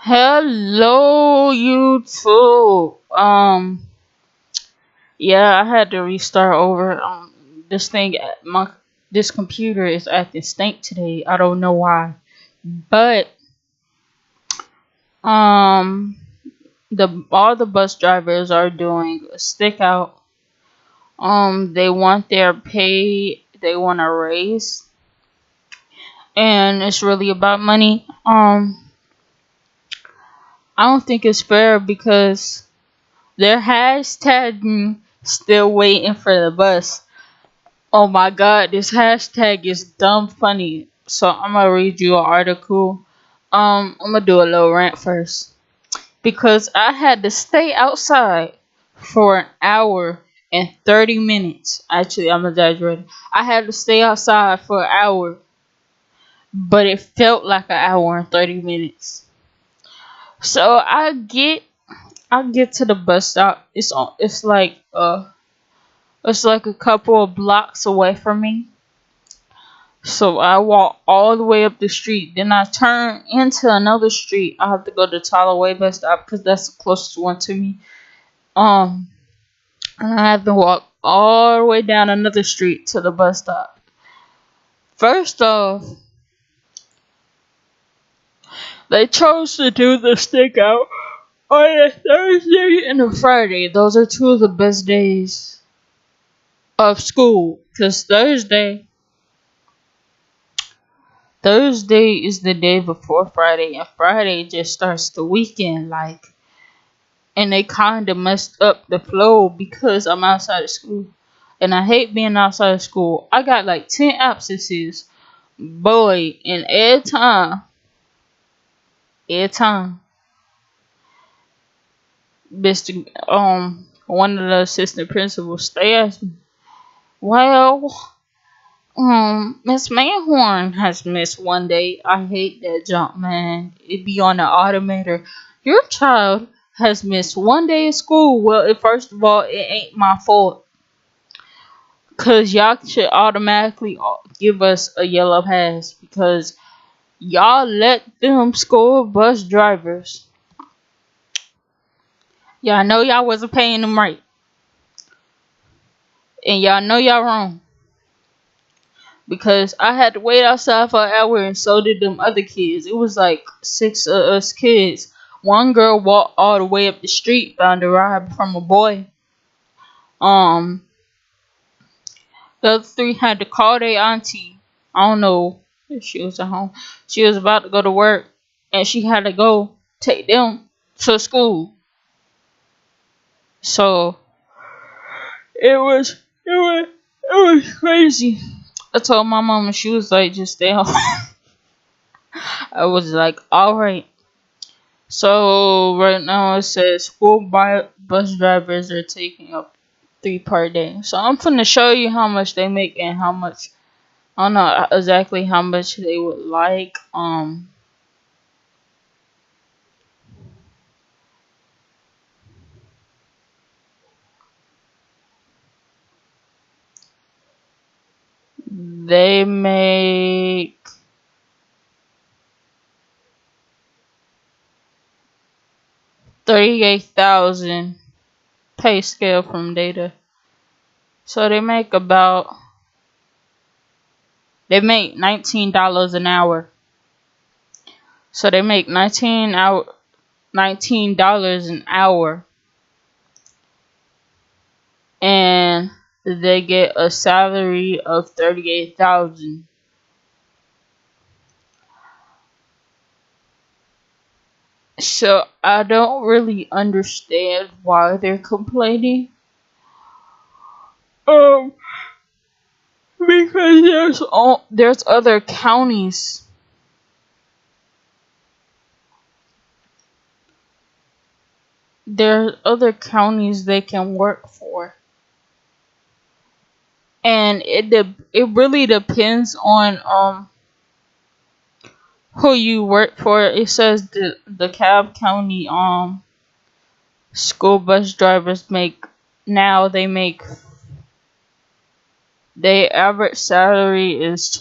Hello, YouTube. Yeah, I had to restart over. This thing, this computer is acting stink today. I don't know why, but um, the all the bus drivers are doing a stick out. They want their pay. They want a raise, and it's really about money. I don't think it's fair because they're hashtagging still waiting for the bus. Oh my god, this hashtag is dumb funny. So I'm gonna read you an article. I'm gonna do a little rant first. Because I had to stay outside for an hour and 30 minutes. Actually, I'm exaggerating. I had to stay outside for an hour, but it felt like an hour and 30 minutes. So I get to the bus stop. It's like a couple of blocks away from me. So I walk all the way up the street. Then I turn into another street. I have to go to Tyler Way bus stop because that's the closest one to me. Um, and I have to walk all the way down another street to the bus stop. First off, they chose to do the stick out on a Thursday and a Friday. Those are two of the best days of school. Because Thursday is the day before Friday, and Friday just starts the weekend, and they kind of messed up the flow because I'm outside of school, and I hate being outside of school. I got like 10 absences, boy, and every time, Mister one of the assistant principals, they asked me, well, Miss Mayhorn has missed one day. I hate that jump, man. It be on the automator. Your child has missed one day of school. Well, first of all, it ain't my fault. Cause y'all should automatically give us a yellow pass because y'all let them school bus drivers. Y'all know y'all wasn't paying them right. And y'all know y'all wrong. Because I had to wait outside for an hour and so did them other kids. It was like 6 of us kids. One girl walked all the way up the street, found a ride from a boy. Um, the other three had to call their auntie. I don't know if she was at home. She was about to go to work and she had to go take them to school. So it was crazy. I told my mom and she was like, just stay home. I was like, alright. So right now it says bus drivers are taking up 3 per day. So I'm finna show you how much they make and how much I don't know exactly how much they would like. They make 38,000 pay scale from data. So they make $19 an hour. So they make $19 an hour, and they get a salary of 38,000. So I don't really understand why they're complaining. Um, because there's other counties. There are other counties they can work for, and it really depends on who you work for. It says the Cobb County school bus drivers their average salary is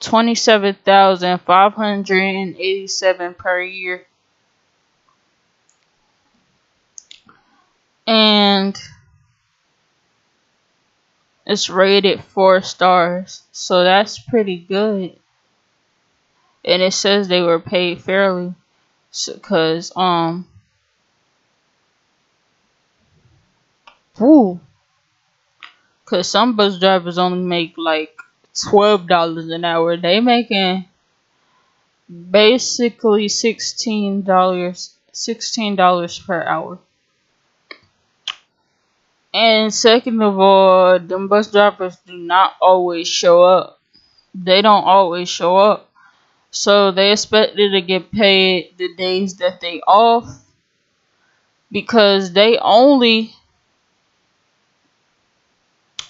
$27,587 per year. And it's rated 4 stars. So that's pretty good. And it says they were paid fairly. So, woo. Cause some bus drivers only make like $12 an hour. They making basically $16 per hour. And second of all, them bus drivers do not always show up. They don't always show up. So they expected to get paid the days that they off, because they only,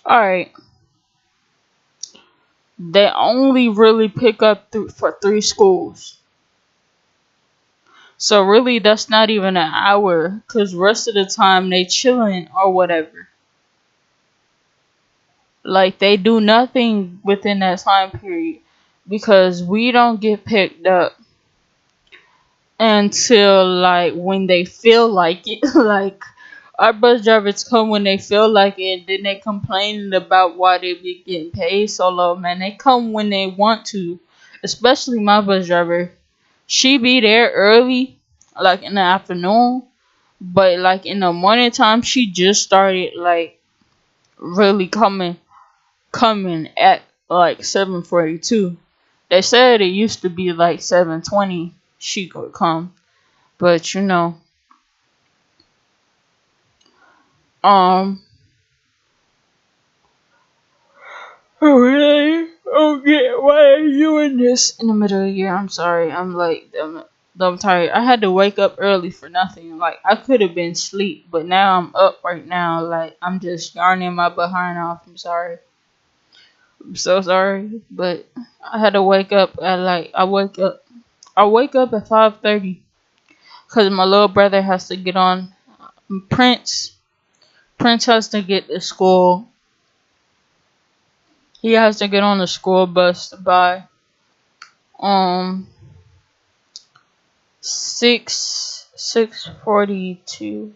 alright, they only really pick up for 3 schools. So really that's not even an hour, cause rest of the time they chilling or whatever. Like they do nothing within that time period, because we don't get picked up until like when they feel like it. Like our bus drivers come when they feel like it, and then they complaining about why they be getting paid so low. Man, they come when they want to. Especially my bus driver. She be there early, like in the afternoon, but like in the morning time, she just started like really coming at like 7:42. They said it used to be like 7:20 she could come, but um, I really don't get why are you doing this in the middle of the year. I'm sorry. I'm tired. I had to wake up early for nothing. Like I could have been asleep, but now I'm up right now. Like I'm just yarning my behind off. I'm sorry. I'm so sorry, but I had to wake up at like I wake up at 5:30 because my little brother has to get on. Prince Prince has to get to school. He has to get on the school bus by um 6:42.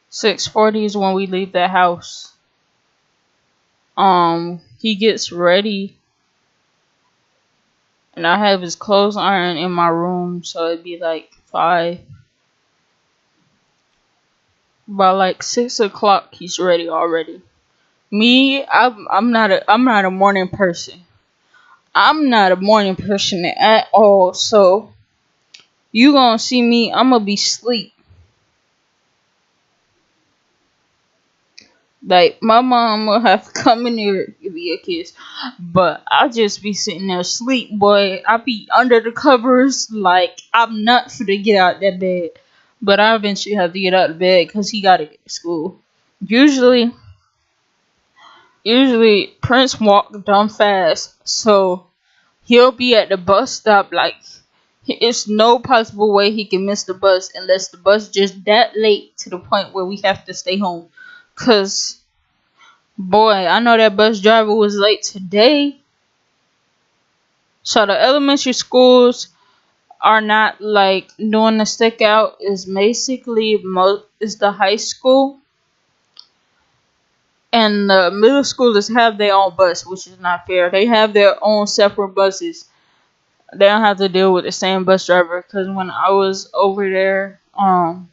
6:40 is when we leave the house. He gets ready, and I have his clothes ironed in my room, so it'd be like 5. By like 6 o'clock, he's ready already. Me, I'm not a morning person. I'm not a morning person at all. So you gonna see me? I'm gonna be asleep. Like my mom will have to come in here give me a kiss, but I'll just be sitting there asleep, boy. I be under the covers like I'm not for to get out that bed, but I eventually have to get out of bed because he gotta get to school. Usually, usually Prince walk dumb fast, so he'll be at the bus stop like it's no possible way he can miss the bus unless the bus just that late to the point where we have to stay home. Cause boy, I know that bus driver was late today. So the elementary schools are not like doing the stick out. Is basically is the high school, and the middle schoolers have their own bus, which is not fair. They have their own separate buses. They don't have to deal with the same bus driver. Cause when I was over there in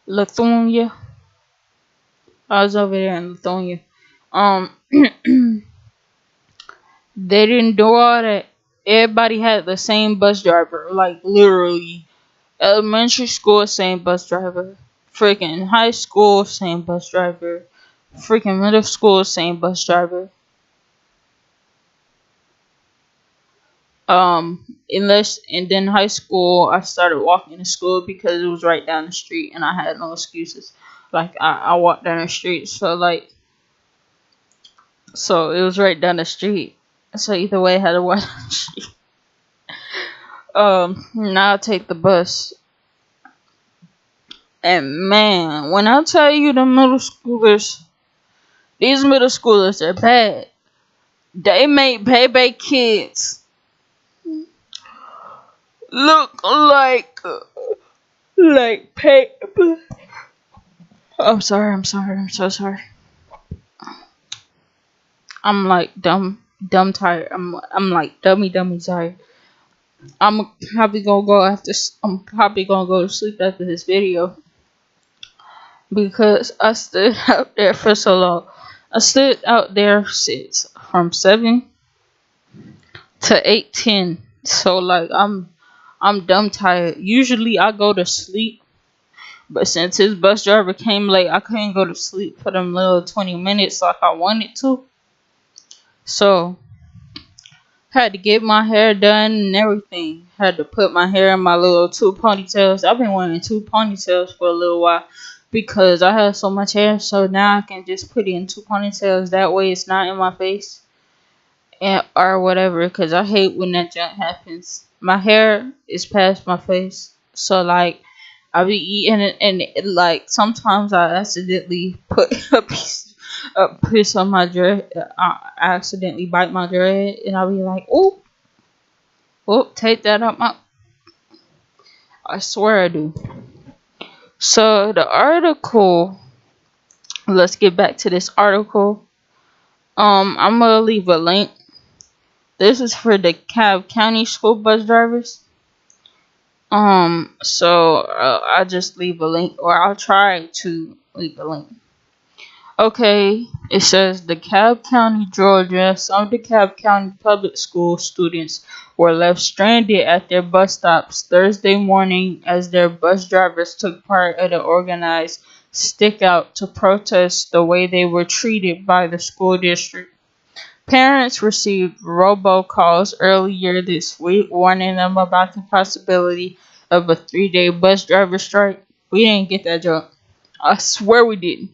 Lithuania, I was over there in Lithuania. Um, they didn't do all that. Everybody had the same bus driver, like literally. Elementary school, same bus driver. Freaking high school, same bus driver. Freaking middle school, same bus driver. Unless and then high school, I started walking to school because it was right down the street, and I had no excuses. Like I walked down the street, so it was right down the street. So either way, I had to walk down the street. Now I take the bus. And man, when I tell you the middle schoolers, These middle schoolers are bad. They make baby kids look like paper. I'm so sorry. I'm like dumb tired. I'm like dummy tired. I'm probably gonna go after. I'm probably gonna go to sleep after this video because I stood out there for so long. I stood out there since from 7 to 8:10. So like I'm dumb tired. Usually I go to sleep, but since his bus driver came late, I couldn't go to sleep for them little 20 minutes like I wanted to. So had to get my hair done and everything. Had to put my hair in my little two ponytails. I've been wearing two ponytails for a little while because I have so much hair. So now I can just put it in two ponytails. That way it's not in my face and or whatever. Because I hate when that junk happens. My hair is past my face. So like I be eating it and like sometimes I accidentally put a piece on my dread. I accidentally bite my dread and I'll be like, "Oop, take that out my." I swear I do. So the article. Let's get back to this article. I'm gonna leave a link. This is for the Cobb County school bus drivers. So I'll just leave a link, or I'll try to leave a link. Okay, it says DeKalb County, Georgia. Some DeKalb County public school students were left stranded at their bus stops Thursday morning as their bus drivers took part in an organized stick out to protest the way they were treated by the school district. Parents received robocalls earlier this week warning them about the possibility of a 3-day bus driver strike. We didn't get that job. I swear we didn't.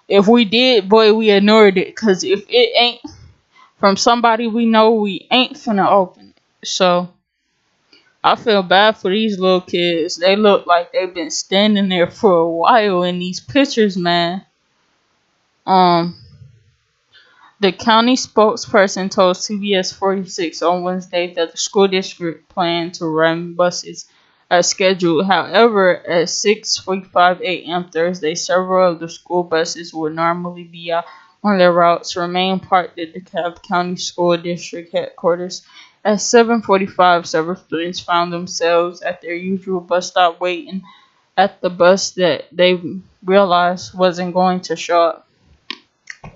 If we did, boy, we ignored it. Because if it ain't from somebody we know, we ain't finna open it. So, I feel bad for these little kids. They look like they've been standing there for a while in these pictures, man. Um, The county spokesperson told CBS 46 on Wednesday that the school district planned to run buses as scheduled. However, at 6:45 a.m. Thursday, several of the school buses would normally be out on their routes remain parked at the DeKalb County School District headquarters. At 7:45, several students found themselves at their usual bus stop waiting at the bus that they realized wasn't going to show up.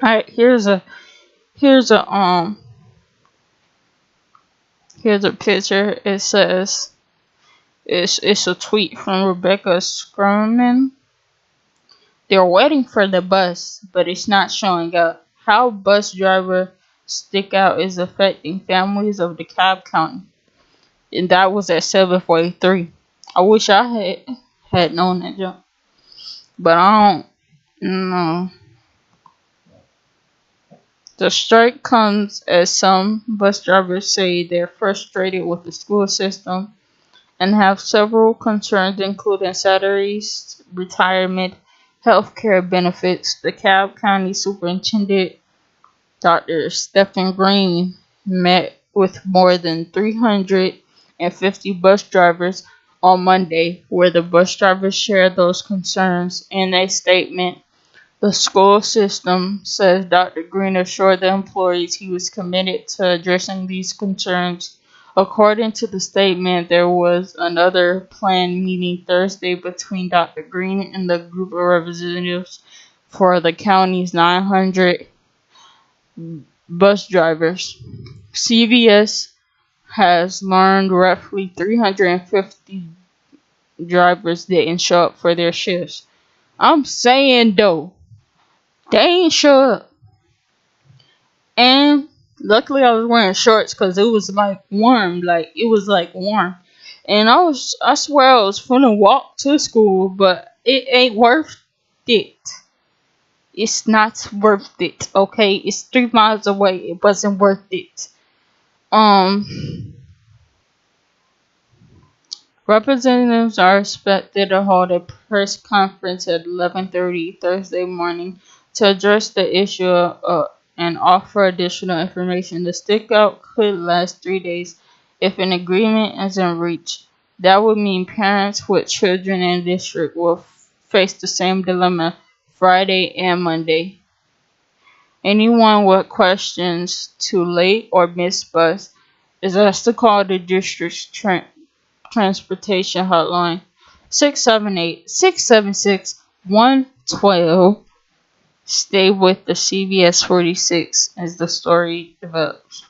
Alright, Here's a here's a picture. It says it's a tweet from Rebecca Scruman. They're waiting for the bus, but it's not showing up. How bus driver stick out is affecting families of DeKalb County. And that was at 7:43. I wish I had known that jump. But I don't know. The strike comes as some bus drivers say they're frustrated with the school system and have several concerns, including salaries, retirement, health care benefits. The Cobb County Superintendent, Dr. Stephen Green, met with more than 350 bus drivers on Monday, where the bus drivers shared those concerns in a statement. The school system, says Dr. Green, assured the employees he was committed to addressing these concerns. According to the statement, there was another planned meeting Thursday between Dr. Green and the group of representatives for the county's 900 bus drivers. CVS has learned roughly 350 drivers didn't show up for their shifts. I'm saying though, they ain't show up. And luckily I was wearing shorts because it was like warm. Like it was like warm. And I swear I was finna walk to school, but it ain't worth it. It's not worth it, okay? It's 3 miles away. It wasn't worth it. Representatives are expected to hold a press conference at 11:30 Thursday morning To address the issue and offer additional information, the stickout could last 3 days if an agreement isn't reached. That would mean parents with children in the district will face the same dilemma Friday and Monday. Anyone with questions too late or missed bus is asked to call the district's transportation hotline 678-676-112. Stay with the CVS 46 as the story develops.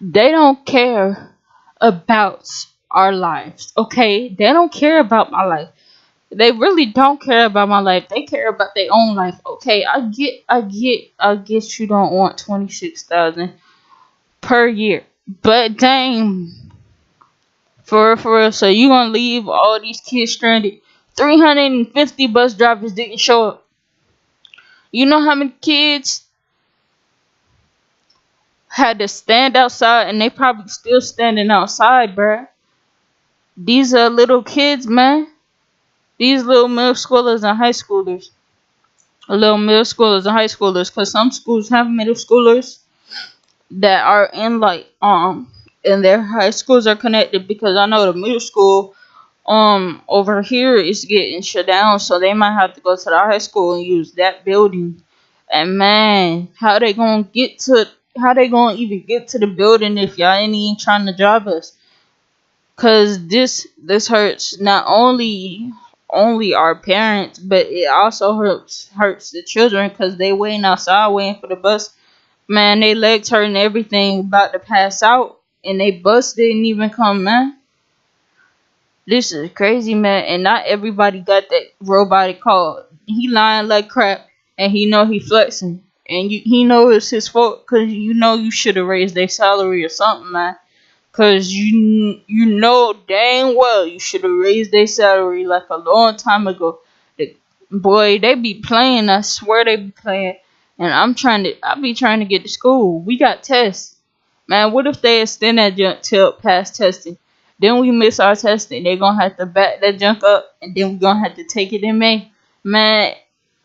They don't care about our lives, okay? They don't care about my life. They really don't care about my life. They care about their own life. Okay, I get you don't want 26,000 per year. But dang, for real, so you gonna leave all these kids stranded. 350 bus drivers didn't show up. You know how many kids had to stand outside, and they probably still standing outside, bruh. These are little kids, man. These little middle schoolers and high schoolers. Little middle schoolers and high schoolers, because some schools have middle schoolers that are in and their high schools are connected, because I know the middle school over here is getting shut down, so they might have to go to the high school and use that building. And man, how they gonna even get to the building if y'all ain't even trying to drive us? Cause this hurts not only our parents, but it also hurts the children, cause they waiting outside waiting for the bus. Man, they legs hurting, everything, about to pass out, and they bus didn't even come, man. This is crazy, man, and not everybody got that robotic call. He lying like crap, and he know he flexing, and he know it's his fault, cause you know you should have raised their salary or something, man. Cause you know dang well you should have raised their salary like a long time ago. Boy, they be playing. I swear they be playing. And I be trying to get to school. We got tests, man. What if they extend that junk till past testing? Then we miss our testing. They gonna have to back that junk up, and then we gonna have to take it in May. Man,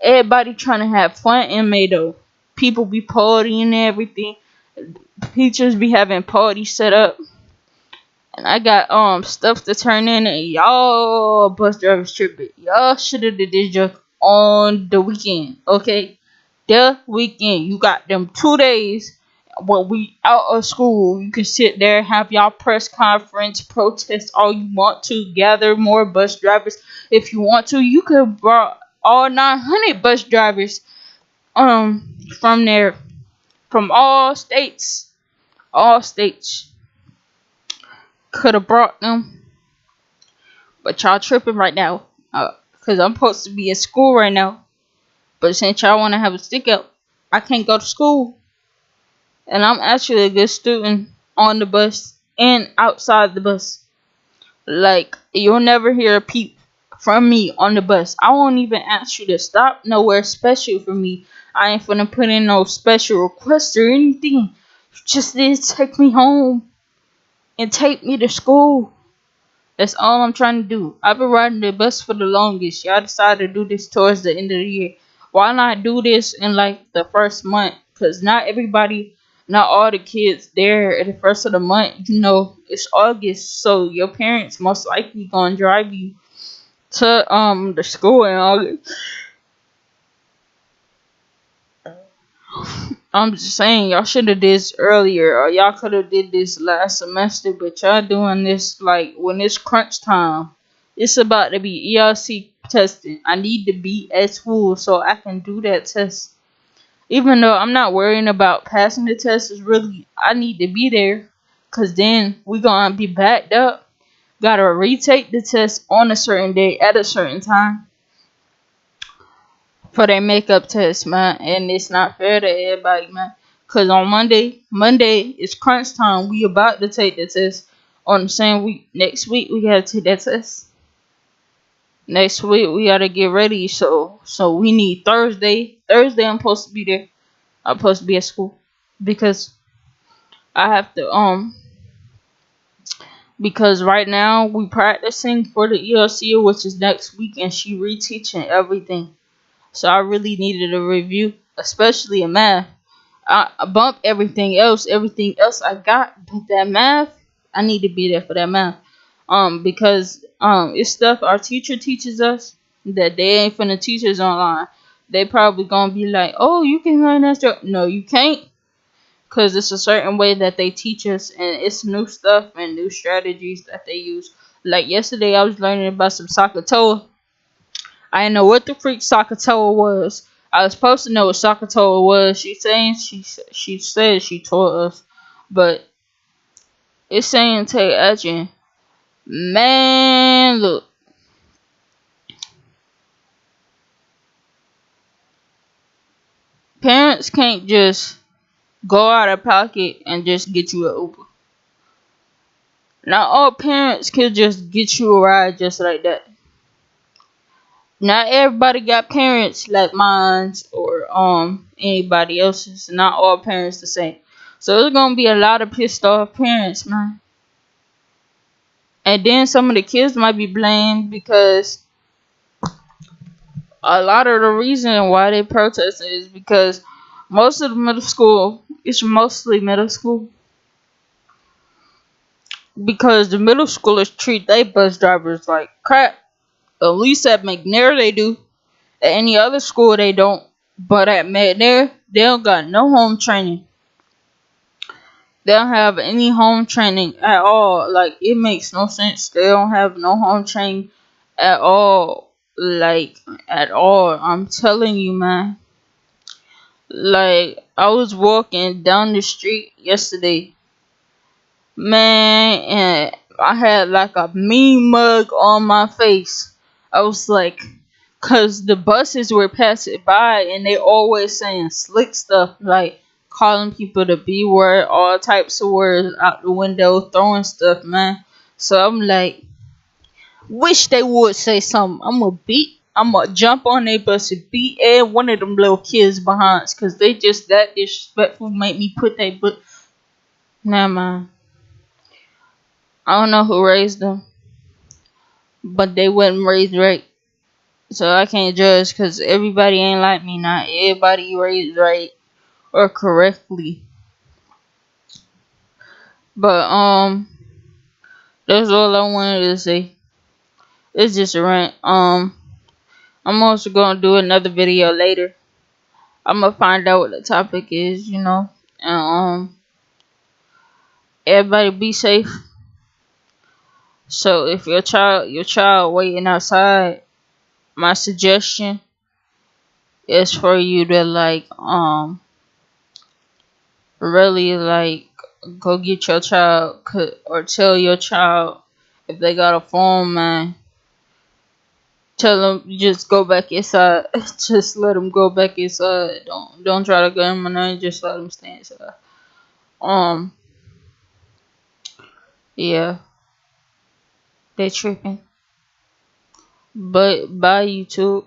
everybody trying to have fun in May though. People be partying and everything. Teachers be having parties set up. And I got stuff to turn in, and y'all bus drivers tripping. Y'all should have did this junk on the weekend, okay? The weekend. You got them 2 days when we out of school. You can sit there, have y'all press conference, protest all you want to, gather more bus drivers if you want to. You could brought all 900 bus drivers from there, from all states. All states. Could have brought them, but y'all tripping right now, cause I'm supposed to be at school right now. But since y'all want to have a stick up, I can't go to school, and I'm actually a good student on the bus and outside the bus. Like, you'll never hear a peep from me on the bus. I won't even ask you to stop nowhere special for me. I ain't finna put in no special request or anything. You just need to take me home and take me to school. That's all I'm trying to do. I've been riding the bus for the longest. Y'all decided to do this towards the end of the year. Why not do this in like the first month? Cause not all the kids there at the first of the month. You know, it's August, so your parents most likely gonna drive you to the school in August. I'm just saying, y'all should have did this earlier, or y'all could have did this last semester, but y'all doing this like when it's crunch time. It's about to be ELC testing. I need to be at school so I can do that test. Even though I'm not worrying about passing the test, is really I need to be there, cause then we gonna be backed up. Gotta retake the test on a certain day at a certain time for their makeup test, man. And it's not fair to everybody, man. Cause on Monday is crunch time. We about to take the test on the same week. Next week we gotta take that test. Next week we gotta get ready. So we need Thursday. Thursday I'm supposed to be there. I'm supposed to be at school because I have to because right now we practicing for the ELC, which is next week, and she reteaching everything. So I really needed a review, especially in math. I bumped everything else I got, but that math, I need to be there for that math. Because it's stuff our teacher teaches us that they ain't finna teach us online. They probably gonna be like, oh, you can learn that stuff. No, you can't, cause it's a certain way that they teach us, and it's new stuff and new strategies that they use. Like yesterday, I was learning about some Sakatoa. I didn't know what the freak Sakatoa was. I was supposed to know what Sakatoa was. She said she taught us, but it's saying take action. Man, look, parents can't just go out of pocket and just get you an Uber. Not all parents can just get you a ride just like that. Not everybody got parents like mine or anybody else's. Not all parents the same. So there's gonna be a lot of pissed off parents, man. And then some of the kids might be blamed because a lot of the reason why they protesting is because most of the middle school, it's mostly middle school, because the middle schoolers treat their bus drivers like crap. At least at McNair they do. At any other school they don't. But at McNair, they don't got no home training. They don't have any home training at all. Like, it makes no sense. They don't have no home training at all. Like, at all. I'm telling you, man. Like, I was walking down the street yesterday, man, and I had like a mean mug on my face. I was like, cause the buses were passing by and they always saying slick stuff like calling people the B word, all types of words out the window, throwing stuff, man. So I'm like, wish they would say something. I'm gonna jump on their bus and beat every one of them little kids behind, cause they just that disrespectful. Make me put their butt. Nah, man. I don't know who raised them, but they wasn't raised right. So I can't judge, cause everybody ain't like me. Not everybody raised right or correctly. But that's all I wanted to say. It's just a rant. I'm also gonna do another video later. I'm gonna find out what the topic is, and everybody be safe. So if your child waiting outside, my suggestion is for you to really go get your child, or tell your child, if they got a phone, man, tell them just go back inside. Just let them go back inside. Don't try to get them in there. Just let them stay inside. Um, yeah, they tripping. But bye YouTube.